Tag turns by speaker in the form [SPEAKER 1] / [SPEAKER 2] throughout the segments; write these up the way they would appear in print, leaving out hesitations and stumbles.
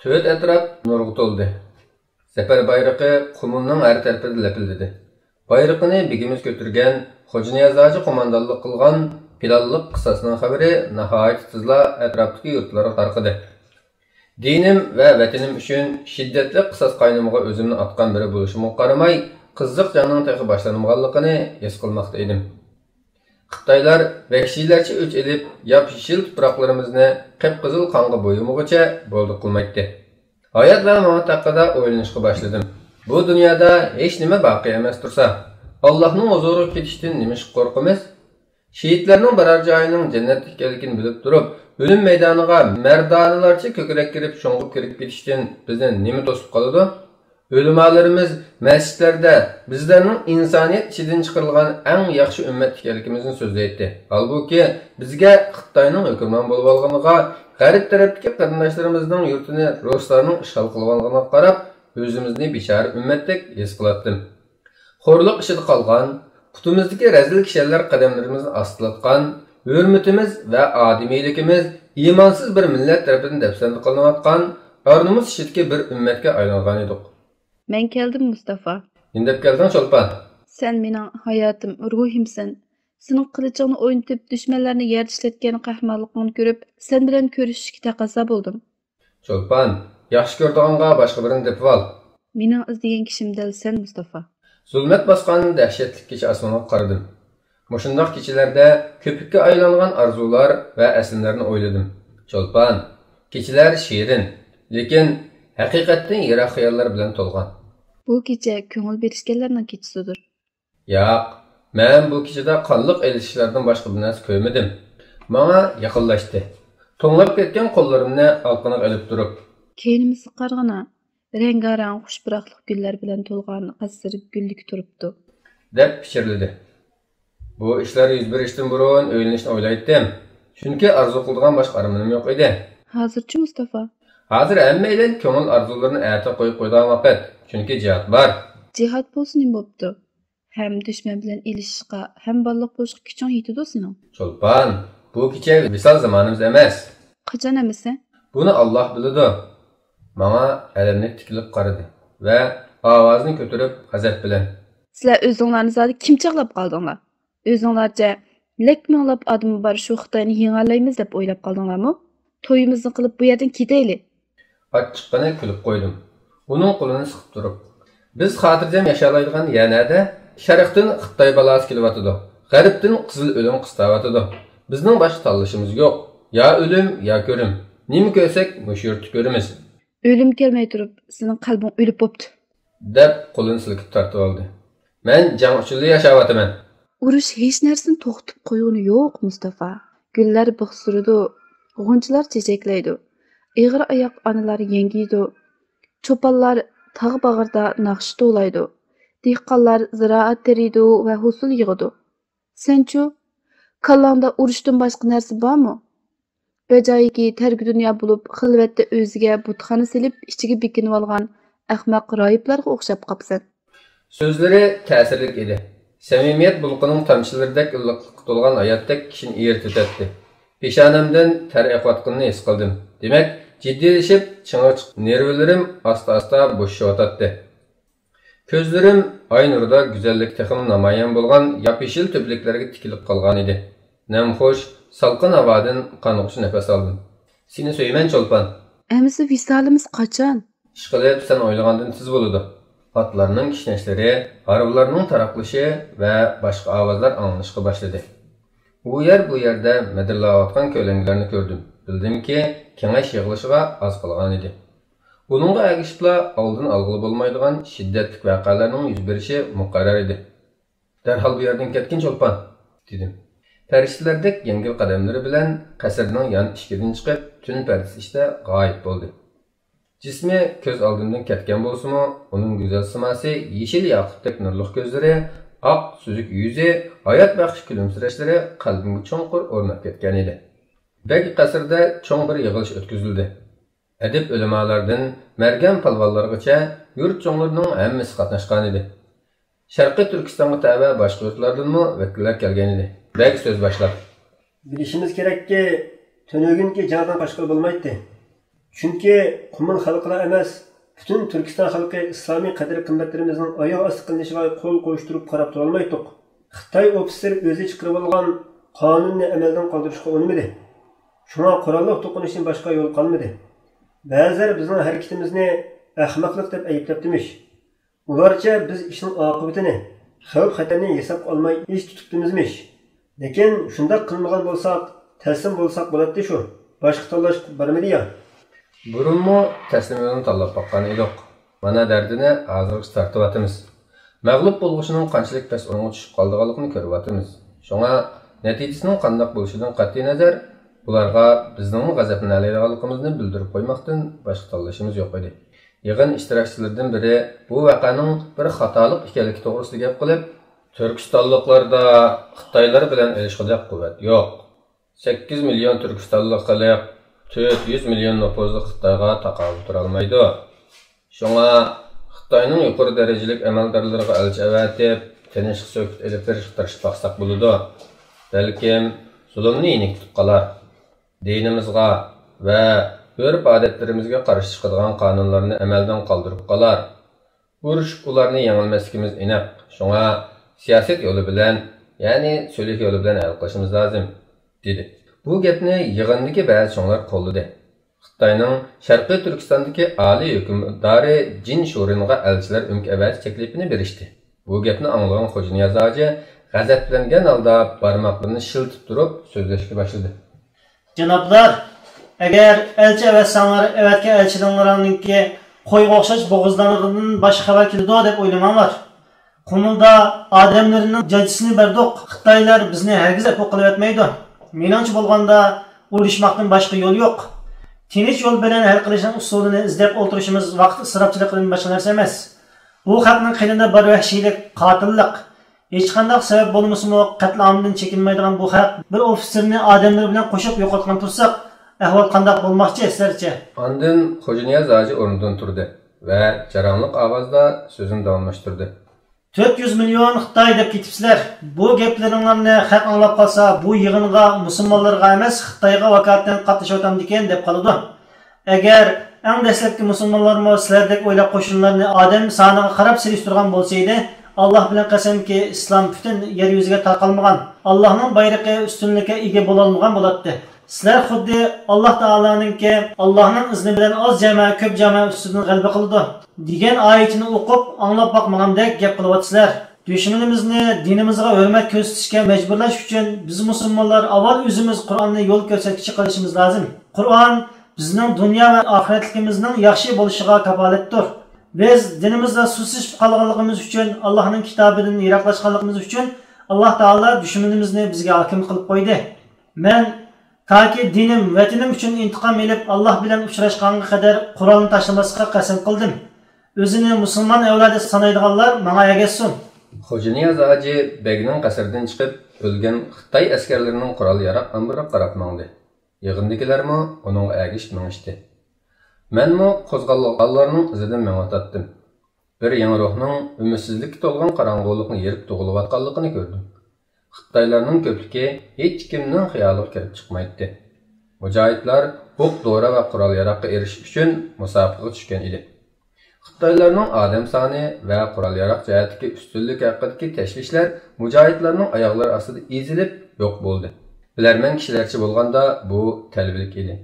[SPEAKER 1] Töt etraf nurga to'ldi. Zafer bayrog'i qumulning har tarafida lapildidi. Bayrog'ini begimiz ko'targan Xo'ja Niyaz hoji qo'mondonlik qilgan Pilalliq qissasining xabari nihoyat tezla atrofdagi yurtlarga tarqadi. Dinim va vatanim uchun shiddatli qissas qaynimiga o'zimni atgan biri bo'lishimga qaramay, qiziq jangning taqi boshlanmaganligini his qilmoqda edim. Xitoylar vahshiylarcha o'ch elib, yop-yeshil tuproqlarimizni qip-qizil qonga bo'yimog'icha bo'ldi qilmaydi. Hayot va mavt haqida o'ylanishga boshladim. Bu dunyoda hech nima baqiy emas tursa, Allohning huzuriga ketishdan nima qo'rqamiz? Shehidlarning barar joyining jannat ekanligini bilib turib, o'lim maydoniga mardonlarcha ko'krak kirib, sho'ng'ib kirib ketishdan bizni nima to'sib qoladi? O'limalarimiz masjidlarda bizlarning insoniyat ichidan chiqarilgan eng yaxshi ummat ekanligimizni so'zlaydi. Halbuki bizga Xitoyning hukmron bo'lib olganiga, g'arb tarafdagi qarindoshlarimizning yurtini ruslarning ishg'ol qilib olganiga qarab, o'zimizni bechora ummatdek his qilatdim. Xo'rliq ishida qolgan, putimizdagi razil kishilar qadamlarimizni ostilatgan, hurmatimiz va odimiyligimiz iymonsiz bir millat tarafidan dafsanda qilinayotgan, ornimiz ishidagi bir ummatga aylangan edik.
[SPEAKER 2] Men keldim Mustafa.
[SPEAKER 1] Indep keldin Çolpan.
[SPEAKER 2] Sen mening hayotim, ruhimsin. Sening qilichingni o'ynatib, dushmanlarni yerda ishlatgan qahramonligingni ko'rib, sen bilan ko'rishishga taqozo bo'ldim.
[SPEAKER 1] Çolpan, yaxshi ko'rdig'ingga boshqa birini deb ol.
[SPEAKER 2] Mening izdegan kishim dal sen Mustafa.
[SPEAKER 1] Zulmat bosgan dahshatli kecha osmonga qaradim. Mushundoq kechalarda ko'pikka aylangan arzular va aslimlarni o'yladim. Çolpan, kechalar shirin, lekin haqiqatdan yiroq xayollar bilan to'lgan.
[SPEAKER 2] Bu kecha ko'ngil berishganlarning kechasidir.
[SPEAKER 1] Yo'q, men bu kechada qonliq elishlardan boshqa bir narsa ko'rmadim. Menga yaqinlashdi. To'nglab ketgan qo'llarimni alqiniq olib turib,
[SPEAKER 2] Keynimizni qarg'ana, rengarang xushbiroqlik gullar bilan to'lgan qasr gullik turibdi.
[SPEAKER 1] deb pichirladi. Bu ishlar yuz berishdan burun o'ylanishni o'ylaydim. Chunki arzu qilgan boshqa armonim yo'q edi.
[SPEAKER 2] Hozirchi Mustafa?
[SPEAKER 1] Hozir hammadan ko'ngil arzularini ata qo'yib qo'ygan vaqt. Chunki jihad bor.
[SPEAKER 2] Jihad bo'lsin nima bo'pti? Hem dushman bilan elishishga, hem baliq bo'lishga kuching yetadi sening.
[SPEAKER 1] Çolpan, bu kecha visol zamonimiz emas.
[SPEAKER 2] Qachon emasa?
[SPEAKER 1] Buni Alloh biladi. Menga alamlik tikilib qaradi va ovozini ko'tarib g'azab bilan:
[SPEAKER 2] Sizlar o'zinglarni zodi kim chaqlab qoldinglar? O'zinglarcha lekminglab odam bor shu Xitoyni yengillaymiz deb o'ylab qoldinglarmi? To'yimizni qilib bu yerdan ketaylik.
[SPEAKER 1] Ochiqqina kulib qo'ydim. Uning qo'lini siqib turib: "Biz xotirjam yashaydigan yanada sharqdan Xitoy balasi kelyotidi. G'arbdan qizil o'lim qistavotidi. Bizning boshqa tanlashimiz yo'q. Ya o'lim, ya ko'rim. Nima ko'rsak, mush yurtni ko'ramiz."
[SPEAKER 2] O'lim kelmay turib, sening qalbing o'lib bo'pti.
[SPEAKER 1] deb qo'lini silkib tortib oldi. "Men jang uchun yashayapman."
[SPEAKER 2] Urush hech narsani to'xtatib qo'ygani yo'q, Mustafa. Gullar bixsuridi, g'unchalar chechaklaydi. Ig'ir oyoq onalar yengiydi. Cho'ponlar tog' bag'rida naqsh to'laydi. Dehqonlar ziroat teriydi va hosil yig'idi. Senchu, kallangda urushdan boshqa narsa bormi? Bajoyiki targi dunyo bo'lib, xilvatda o'ziga butxona silib, ichiga bekinib olgan ahmoq royiblarga o'xshab qopsan.
[SPEAKER 1] So'zlari ta'sirli edi. Samimiyat bulqining tomchilaridek illiqlikqa to'lgan hayotdek kishini eritdi. Peshonamdan ter oqayotganini his qildim. Demak, jiddiylashib, ching'ichiq nervlarim asta-asta bo'shayotdi. Ko'zlarim oy nurida go'zallik texim namoyon bo'lgan yop-yeshil to'pliklarga tikilib qolgan edi. Namxo'sh, salqin havodan qanog'uchi nafas oldim. Seni so'yman Çolpan.
[SPEAKER 2] Amisi visolimiz qachon?
[SPEAKER 1] Ishqilib sen o'ylagandan tez bo'ladi. Atlarning kishnashlari, harvlarning taraqlishi va boshqa ovozlar anglanishga boshladi. Bu yerda madirlayotgan ko'langlarni ko'rdim. Bildimki, kengash yig'ilishiga oz qolgan edi. Buningga ergishibla oldin olg'ili bo'lmaydigan shiddatli voqealarning yuz berishi muqarrar edi. Darhol bu yerdan ketgin Çolpan, dedim. Farishtalardek yengil qadamlari bilan qasrning yon eshig'idan chiqib, tun pardasi ichida g'oyib bo'ldi. Jismi ko'z oldimdan ketgan bo'lsa-mu, uning go'zal simasi, yeshil yoqutdek nurli ko'zlari, oq suzuk yuzi, hayot baxsh kulimsirashlari qalbimga cho'nqur o'rnab ketgan edi. Bek qasrda cho'ng bir yig'ilish o'tkazildi. Adib ulamolardan margan palvonlargacha yurt cho'nglarining hammasi qatnashgan edi. Sharqiy Turkistonga tava boshqa yurtlardanmi vakillar kelgan edi. Bek so'z boshlab:
[SPEAKER 3] Bilishimiz kerakki, tunugunki jangdan boshqa bo'lmaydi. Chunki Qumun xalqlar emas, butun Turkiston xalqi islomiy qadr-qimmatlarimizning oyoq osti qilinishiga qo'l qo'yishtirib qarab tura olmaydiq. Xitoy ofitser o'zi chiqarib olgan qonunni amaldan qoldirishga urinmadi. Shunga qurolli to'qinishdan boshqa yo'l qolmadi. Ba'zilar bizning harakatimizni ahmoqlik deb ayblabdimish. Ularcha biz ishning oqibatini, xavf-xatarni hisob olmay ish tutibdimizmish. Lekin shunday qilmagan bo'lsak, taslim bo'lsak bo'ladi shu. Boshqa tanlash bormidi ya.
[SPEAKER 1] Burunmu taslim yo'lini tanlab baqqan edik. Mana dardini hozircha tartibatimiz. Mag'lub bo'lg'ushining qanchalik past o'ringa tushib qolganligini ko'ryapmiz. Shunga natijasining qanday bo'lishidan qat'iy nazar, ularga bizning g'azablanayotganligimizni bildirib qo'ymoqdan boshqa tanlashimiz yo'q edi. Yig'in ishtirokchilaridan biri bu voqeaning bir xatolik ekanligi to'g'risida gap qilib, Turkistonliklarda Xitoylar bilan erishgan quvvat yo'q. 8 million Turkistonlik xalq 400 million nüfuzli Xitoyga taqobil tura olmaydi. Shunga Xitoyning yuqori darajalik amaldorlariga elchi avatib, tinchlik so'kit elib berishga tirishib baqsaq bo'ladi. Balkim zulmni yenik tutib qolar. Dinimizga va örf odatlarimizga qarshi chiqadigan qonunlarni amaldan qoldirib qolar. Urushib ularni yengilmasligimiz aniq. Shunga siyosat yo'li bilan, ya'ni so'lik yo'li bilan hal qilishimiz lozim, dedi. Bu gapni yig'indagi ba'zi sho'nglar qo'lladi. Xitoyning Sharqiy Turkistondagi oliy hukmdori Jin Shuringa elchilar imkoniyat taklifini berishdi. Bu gapni anglagan Xo'ja Niyoz hoji g'azablangan holda barmoqlarini shiltib turib so'zlashga boshladi.
[SPEAKER 4] Janoblar, agar elchi avatsanglar, avatga elchilarninki qo'yga o'xshash bo'g'izlaridan boshqa xabar keldi deb o'ylamanglar. Qumulda odamlarning jajisini berdik. Xitoylar bizni hargiz afv qilib etmaydi. Meningcha bo'lganda urushmoqdan boshqa yo'l yo'q. Tinch yo'l bilan hal qilishning usulini izlab o'tirishimiz vaqt isrofchiligidan boshqa narsa emas. Bu xalqning qilida bir vahshiylik, qotillik, hech qanday sabab bo'lmasa-mu qatl omdan chekinmaydigan bu xalq bir ofitserni odamlar bilan qo'shib yo'qotgan tursak, ahvol qanday bo'lmoqchi sizlarcha?
[SPEAKER 1] Ondan Xo'ja Niyoz hoji o'rnidan turdi va jaranliq ovozda so'zini davomlashtirdi.
[SPEAKER 4] 400 million Xitoy deb ketibsizlar. Bu gaplaringlarni xalq anglab qolsa, bu yig'inga musulmonlarga emas, Xitoyga vakolatdan qatnashyapti ekan deb qoladi. Agar eng dastlabki musulmonlarmi sizlardek o'ylab qo'shinlarni odam soniga qarab selishtirgan bo'lsa edi, Alloh bilan qasamki, islom butun yer yuziga tarqalmagan, Allohning bayrog'i ustunlikka ega bo'la olmagan bo'ladi. Sizlar xuddi Alloh taoloninki Allohning izni bilan oz jamoa ko'p jamoa ustidan g'alaba qildi degan oyatini o'qib anglab boqmagandek gap qilyapsizlar. Dushmanimizni dinimizga hurmat ko'rsatishga majburlash uchun biz musulmonlar avval o'zimiz Qur'onni yo'l ko'rsatkichi qilishimiz lozim. Qur'on bizning dunyo va oxiratligimizning yaxshi bo'lishiga kafolatdir. Biz dinimizda susishib qolganligimiz uchun, Allohning kitobidan yiroqlashganligimiz uchun Alloh taolo dushmanimizni bizga hokim qilib qo'ydi. Men taki dinim, vatanim uchun intiqom elib Alloh bilan uchrashganga qadar Qur'onni tashlamasga qasam qildim. O'zini musulmon avlodi sanaydiganlar menga ergashsin.
[SPEAKER 1] Xo'ja Niyoz hoji begning qasridan chiqib, o'lgan Xitoy askarlarining qurol-yarog' ambiriga qarab mangdi. Yig'indagilarmi uning ergashib mangishdi. Menmi qo'zg'alganlarning izidan mengatatdim. Bir yangi ruhning umidsizlikka to'lgan qorong'ulikni yerib tug'ilayotganligini ko'rdim. Xitoylarning ko'pligi hech kimning xayoliga kirib chiqmaydi. Mujohidlar o'q-dora va qurol-yaroqqa erishish uchun musobaqaga tushgan edi. Xitoylarning odam soni va qurol-yaroq jihatdagi ustunlik haqidagi tashvishlar mujohidlarning oyoqlari ostida ezilib yo'q bo'ldi. Bilarman kishilarcha bo'lganda bu talbilik edi.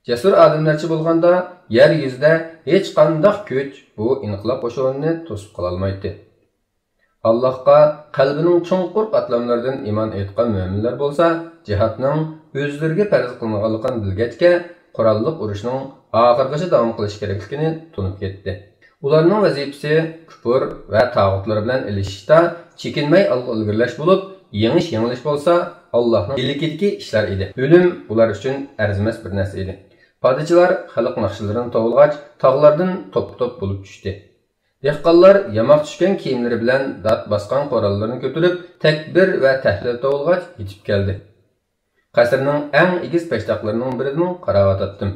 [SPEAKER 1] Jasur odamlarcha bo'lganda yer yuzida hech qanday kuch bu inqilob qo'shinini to'sib qola olmaydi. Allohga qalbining chunqur qatlamlaridan iymon etgan mu'minlar bo'lsa, jihatning o'zlariga farz qilinganligini bilgachga qurolli urushning oxirgacha davom qilish kerakligini tunib ketdi. Ularning vazifasi kufr va tag'utlar bilan ilishishda chekinmay ilgirlash bo'lib, yengish bo'lsa Allohning ilikidagi ishlar edi. O'lim ular uchun arzimas bir narsa edi. Podachilar xalq naqshlarini tovulg'ach, tog'lardan top-top bo'lib tushdi. Dehqonlar yamoq tushgan kiyimlari bilan dod bosgan qorallarini ko'tarib, takbir va tahlil tovulg'ach yetib keldi. Qasrning eng egiz peshtoqlarining biridan qarab o'tdim.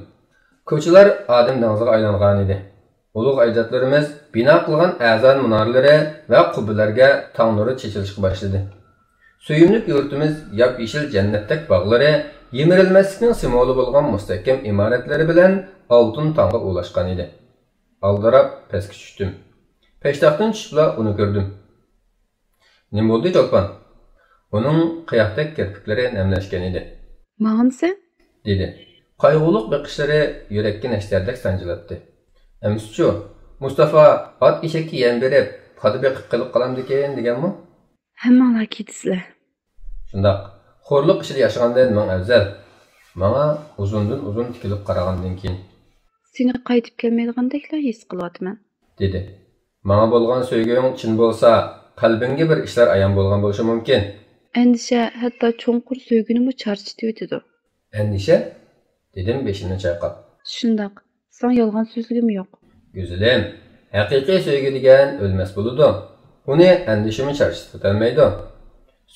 [SPEAKER 1] Ko'chalar odam dengiziga aylangan edi. Ulug' ajdodlarimiz bino qilgan azon munorlari va qubbalarga tong nuri chechilishga boshladi. Suyimli yurtimiz yop-yeshil jannatdek bog'lari, yemirilmaslikning simvoli bo'lgan mustahkam imoratlari bilan altın tanga ulaşkan idi. Aldirab pastga tushdim. Peshtaxtdan tushibla uni ko'rdim. Nima bo'ldi, Cho'lpon? Uning qiyoqdek kirpiklari namlashgan edi.
[SPEAKER 2] Mağansa?
[SPEAKER 1] Dedi. Qayg'uliq biqishlari yurakka nashtardek sanjilatdi. Emschu, Mustafa ot eshakka yem berib, qadi beqib qilib qolamdikan deganmi?
[SPEAKER 2] Hammalar ketisizlar.
[SPEAKER 1] Shundoq, xo'rliq ishida yashagandan men afzal. Menga uzundan uzun tikilib qaragandan keyin
[SPEAKER 2] Seni qaytib kelmaydigandeklar his qilyapman.
[SPEAKER 1] dedi. Menga bo'lgan sevging chin bo'lsa, qalbingga bir ishlar ayon bo'lgan bo'lishi mumkin.
[SPEAKER 2] Endişe hatta cho'nqur söygünümü charchitib o'tidi.
[SPEAKER 1] Endişe? Dedim beşini çayqab.
[SPEAKER 2] Shundoq, sen yolg'on so'zligim yo'q.
[SPEAKER 1] Güzelim, haqiqiy sevgi degan o'lmas bo'ladi. Uni endişimi charchitib o'tolmaydi.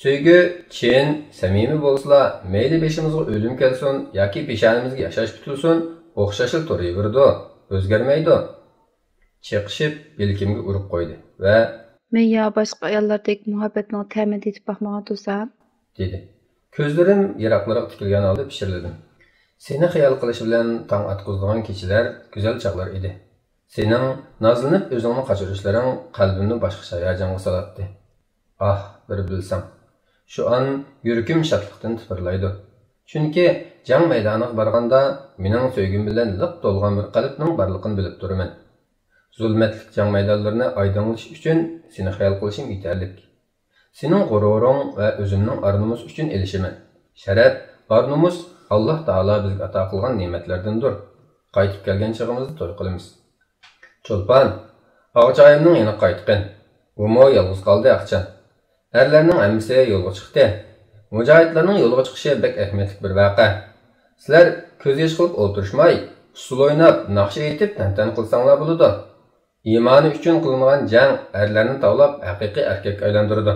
[SPEAKER 1] Sevgi chin, samimiy bo'lsa, mayli beshimizga o'lim kelsin yoki peshonimizga yashash tutilsin, o'xshashil turaveradi, o'zgarmaydi. Chiqishib yelkimga urib qo'ydi va
[SPEAKER 2] Men ya boshqa ayollardek muhabbatni ta'min etib baxmagan bo'lsam,
[SPEAKER 1] dedi. Ko'zlarim yiroqlarga tikilgan holda pishirladim. Seni xayol qilish bilan tong atqizgan kechalar go'zal chaqlar edi. Sening nozlanib o'zingni qochirishlaring qalbimni boshqa hayajonga solatdi. Ah, bir bilsam. Shu an yurakim shodlikdan tipirlaydi. Chunki jang maydoniga borganda mening sevgim bilan liq to'lgan bir qalbning borligini bilib turaman. Zulmatlik jang maydonlarini aydınlash uchun seni xayol qilishim yetarlik. Sening g'ururing va o'zimning arnumus uchun elishiman. Sharaf, arnumus Allah Taala bizga ato qilgan ne'matlardandir. Qaytib kelgan chog'imizda to'y qilamiz. Cho'lpon, og'achayimning yana qaytqin. U mo yolg'iz qoldi aqchan. Erlarning hammasi yo'lga chiqdi. Mujohidlarning yo'lga chiqishi bek ahamiyatli bir voqea. Sizlar ko'z yosh qilib o'tirishmay, usul o'ynab, naqsha aytib tantan qilsanglar bo'ladi. İmanı üçün qılınğan jang erlərini tavlab haqiqiy erkek aylandırdı.